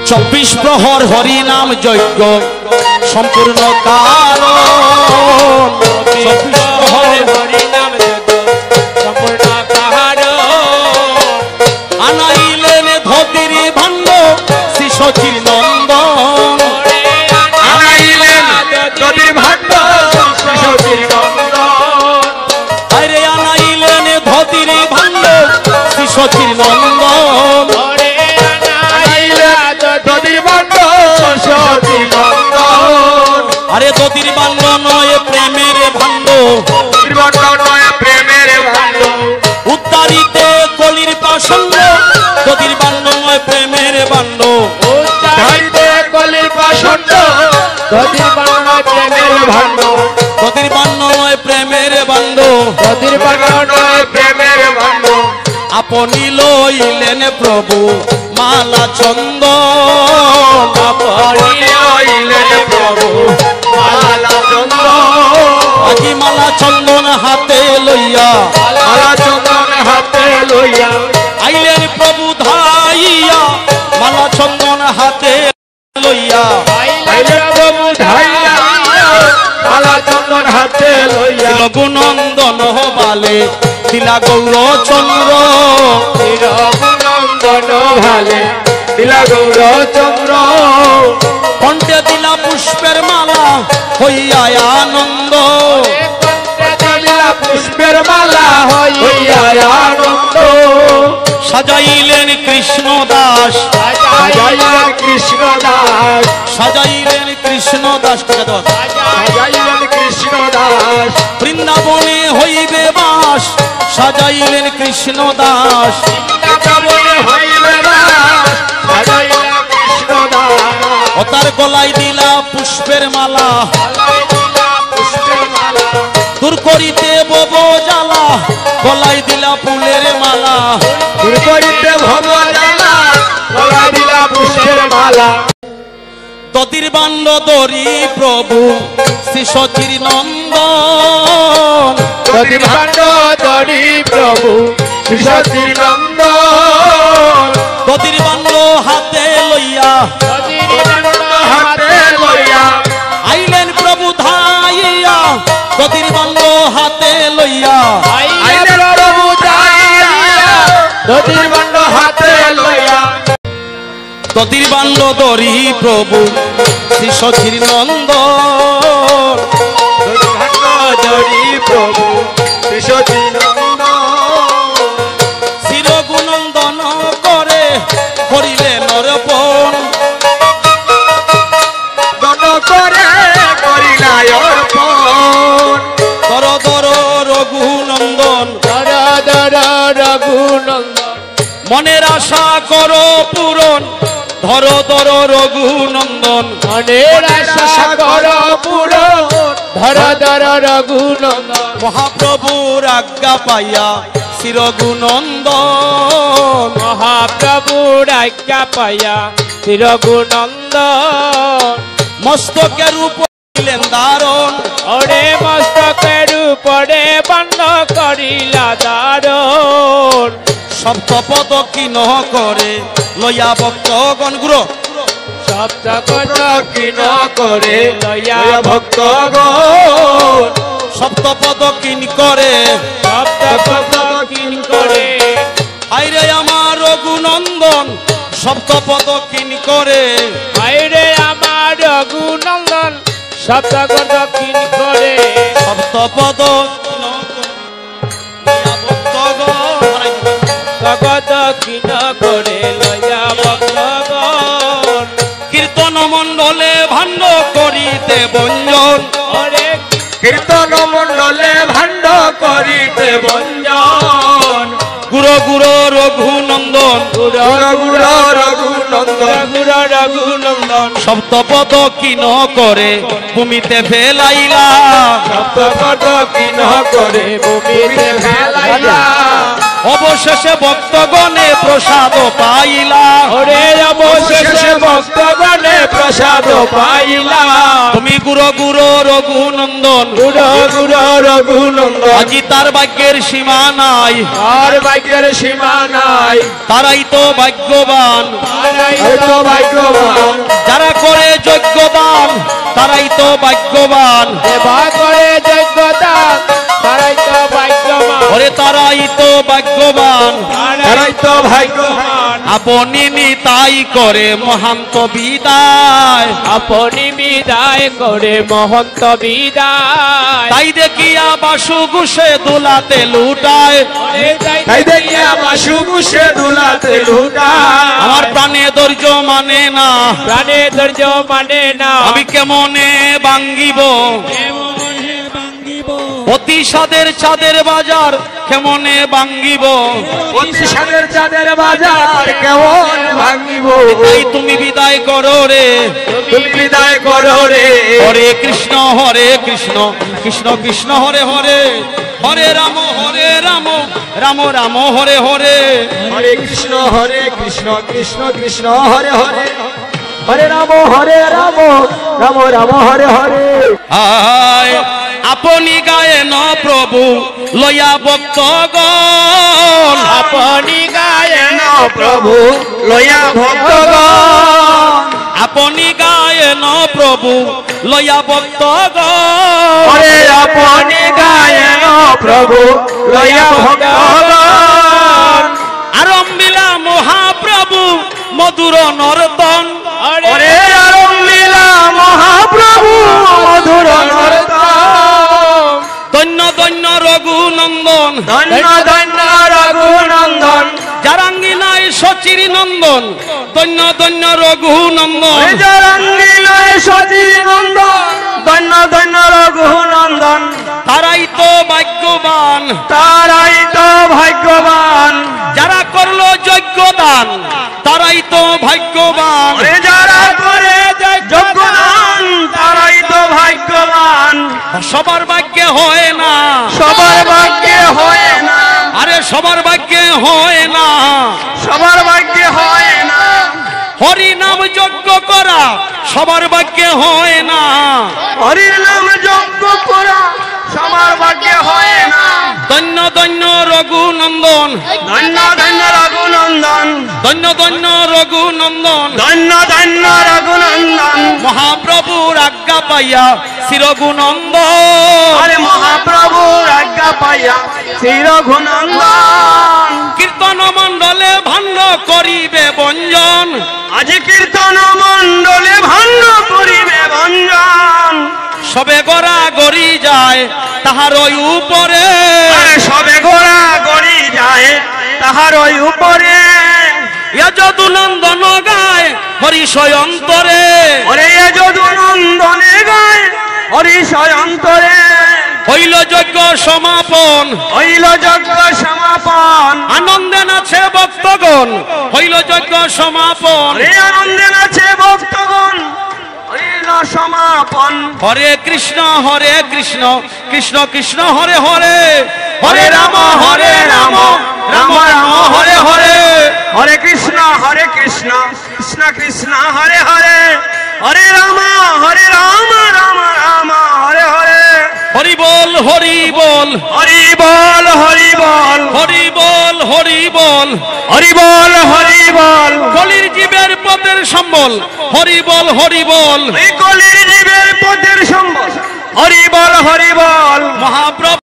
24 প্রহর হরি নাম যজ্ঞ সম্পূর্ণ কারণ 24 প্রহর হরি নাম যজ্ঞ সম্পূর্ণ কারণ আনাইলেন ধতির ভাণ্ড শ্রী সচির নন্দন আনাইলেন ধতির ভাণ্ড শ্রী সচির নন্দন আরে আনাইলেন ধতির ভাণ্ড শ্রী সচির নন্দন আরে দতির বান্ড নয় প্রেমের ভাণ্ড উত্তারিতে কলির পাষণ্ড দতির বান্ড নয় প্রেমের ভাণ্ড উত্তারিতে কলির পাষণ্ড দতির বান্ড নয় প্রেমের ভাণ্ড দতির বান্ড নয় প্রেমের ভাণ্ড দতির বান্ড নয় প্রেমের ভাণ্ড আপনি লইলেন প্রভু মালা চন্দন আপনি লইলেন প্রভু মালা চন্দন আজি মালা চন্দন হাতে লইয়া মালা চন্দন হাতে লইয়া আইলেন প্রভু ধাইয়া মালা চন্দন হাতে লইয়া আইলেন প্রভু ধাইয়া মালা চন্দন হাতে লইয়া রঘুনন্দন বালে দিলা গৌর চন্দ্র রঘুনন্দন ভালে দিলা গৌর চন্দ্র কণ্ঠে দিলা পুষ্পের মালা হইয়া আনন্দ কণ্ঠে দিলা পুষ্পের মালা হইয়া আনন্দ সাজাইলেন কৃষ্ণ দাস সাজাইলেন কৃষ্ণ দাস সাজাইলেন কৃষ্ণ দাস সাজাইলেন কৃষ্ণ দাস বৃন্দাবনে হইবে বাস সাজাইলেন কৃষ্ণ দাস বৃন্দাবনে হইবে বাস সাজাইলেন কৃষ্ণ দাস ও তার গলায় দিলা পুষ্পের মালা পুষ্পের মালা দূর করিতে ভব জ্বালা গলায় দিলা ফুলের মালা দূর করিতে ভব জ্বালা গলায় দিলা পুষ্পের মালা দতির বান্ড দরি প্রভু শ্রী সচির নন্দন দতির বান্ড দরি প্রভু শ্রী সচির নন্দন দতির বান্ড হাতে লইয়া হাতে লইয়া আইলেন প্রভু ধাইয়া দতির বান্ড হাতে লইয়া আইলেন প্রভু ধাইয়া দতির বান্ড হাতে লইয়া দতির বান্ড দরি প্রভু শ্রী সচির নন্দন দতির বান্ড দরি প্রভু শ্রী সচির নন্দন শ্রী রঘুনন্দন করে করিলেন অর্পণ দন করে করিলাই অর্পণ দর দর রঘুনন্দন দর দর রঘুনন্দন মনের আশা করো পূরণ ধর ধর রঘুনন্দন মনের আশা করো পূরণ ধর ধর রঘুনন্দন মহাপ্রভুর আজ্ঞা পাইয়া শ্রী রঘুনন্দন মহাপ্রভুর আজ্ঞা পাইয়া শ্রী রঘুনন্দন মস্তকের উপরে দারণ ওরে মস্তকের উপরে বন্ধ করিলা দারণ সপ্তপদ কিন করে লইয়া ভক্তগণ গুরু সপ্তপদ কিন করে লইয়া ভক্তগণ সপ্তপদ কিন করে সপ্তপদ কিন করে আইরে আমার রঘুনন্দন সপ্তপদ কিন করে আইরে আমার রঘুনন্দন সপ্তপদ কিন করে সপ্তপদ ভক্তগণ কিন করে লইয়া ভক্তগণ কীর্তন মণ্ডলে ভাণ্ড করিতে বঞ্জন কীর্তন মণ্ডলে ভাণ্ড করিতে বঞ্জন গুরু গুরু রঘুনন্দন গুরু গুরু রঘুনন্দন গুরু রঘুনন্দন সপ্তপদ কিন করে ভূমিতে ফেলাইলা সপ্তপদ কিন করে ভূমিতে ফেলাইলা অবশেষে ভক্তগণে প্রসাদ পাইলা ওরে অবশেষে ভক্তগণে প্রসাদ পাইলা তুমি গুরু গুরু রঘুনন্দন, গুরু গুরু রঘুনন্দন। আজি তার ভাগ্যের সীমা নাই, আর ভাগ্যের সীমা নাই, তারাই তো ভাগ্যবান। তারাই তো ভাগ্যবান। যারা করে যোগ্যদান তারাই তো ভাগ্যবান। সেবা করে যোগ্যতা, তারাই তো ভাগ্যবান। ওরে তারাই তো ভাগ্যবান, তারাই তো ভাগ্যবান। আপনি নিতাই করে মহান্ত বিদায়, আপনি বিদায় করে মহন্ত বিদায়। তাই দেখিয়া বাসু ঘুষে দুলাতে লুটায়, তাই দেখিয়া বাসু ঘুষে দুলাতে লুটায়। আমার প্রাণে ধৈর্য মানে না, প্রাণে ধৈর্য মানে না, আমি কেমনে ভাঙ্গিব অতি সাদের চাঁদের বাজার, কেমনে ভাঙ্গিব অতি সাদের চাঁদের বাজার, কেমন ভাঙিব। তাই তুমি বিদায় করো রে, তুমি বিদায় করো রে। হরে কৃষ্ণ কৃষ্ণ কৃষ্ণ হরে হরে, হরে রাম রাম রাম হরে হরে। হরে কৃষ্ণ কৃষ্ণ কৃষ্ণ হরে হরে, হরে রাম রাম রাম হরে হরে। আয় আপনি গায়েন প্রভু লয়া ভক্তগণ, আপনি গায়েন প্রভু লয়া ভক্তগণ। আপনি গায়েন প্রভু লয়া ভক্তগণ। হরে আপনি গায়েন প্রভু লয়া ভক্তগণ। আরম্ভিলা মহাপ্রভু মধুর নর্তন, হরে আরম্ভিলা মহাপ্রভু মধুর নর্তন। ধন্য ধন্য রঘুনন্দন, ধন্য ধন্য রঘুনন্দন। জারাঙ্গিনায় শচীর নন্দন, ধন্য ধন্য রঘুনন্দন। জরঙ্গিলয় সতী নন্দন, ধন্য ধন্য রঘুনন্দন। তারাই তো ভাগ্যবান, তারাই তো ভাগ্যবান। যারা করলো যোগ্যদান তারাই তো ভাগ্যবান। যারা করে যোগ্যদান, তারাই তো ভাগ্যবান। সবার ভাগ্যে হয় না, সবার ভাগ্যে হয় না, আরে সবার ভাগ্যে হয় না। সবার ভাগ্যে হয় না। হরি নাম যজ্ঞ করা সবার ভাগ্যে হয় না, হরির নাম যজ্ঞ করা সবার ভাগ্যে হয় না। ধন্য ধন্য রঘুনন্দন, ধন্য ধন্য রঘুনন্দন, ধন্য ধন্য রঘুনন্দন। ধন্য ধন্য রঘুনন্দন। মহাপ্রভুর আজ্ঞা পাইয়া শ্রীরঘুনন্দন, আরে মহাপ্রভুর আজ্ঞা পাইয়া শ্রী রঘুনন্দন। কীর্তন মণ্ডলে ভাণ্ড করিবে বঞ্জন, আজ কীর্তন মণ্ডলে ভাণ্ড করিবে ভঞ্জন। সবে গড়া গড়ি যায় তাহার ওই উপরে, আরে সবে ঘোড়া গড়ি যায় তাহার ওই উপরে। যদুনন্দন গায় হরিষয় অন্তরে, ওরে যদু নন্দনে গায় হরিষয় অন্তরে। হইল যজ্ঞ সমাপন, হইল যজ্ঞ সমাপন। আনন্দে নাচে ভক্তগণ, হইল যজ্ঞ সমাপন। রে আনন্দে নাচে ভক্তগণ, হইল সমাপন। হরে কৃষ্ণ কৃষ্ণ কৃষ্ণ হরে হরে, হরে রাম রাম রাম হরে হরে। হরে কৃষ্ণ কৃষ্ণ কৃষ্ণ হরে হরে, হরে রাম রাম রাম হরে হরে। হরি বল হরি বল, হরি বল হরি বল, হরি বল হরি বল। হরি বল হরি বল। কলির জীবের পদের সম্বল, হরি বল হরি বল। এই কলির জীবের পথের সম্বল, হরি বল হরি বল। মহাপ্রভু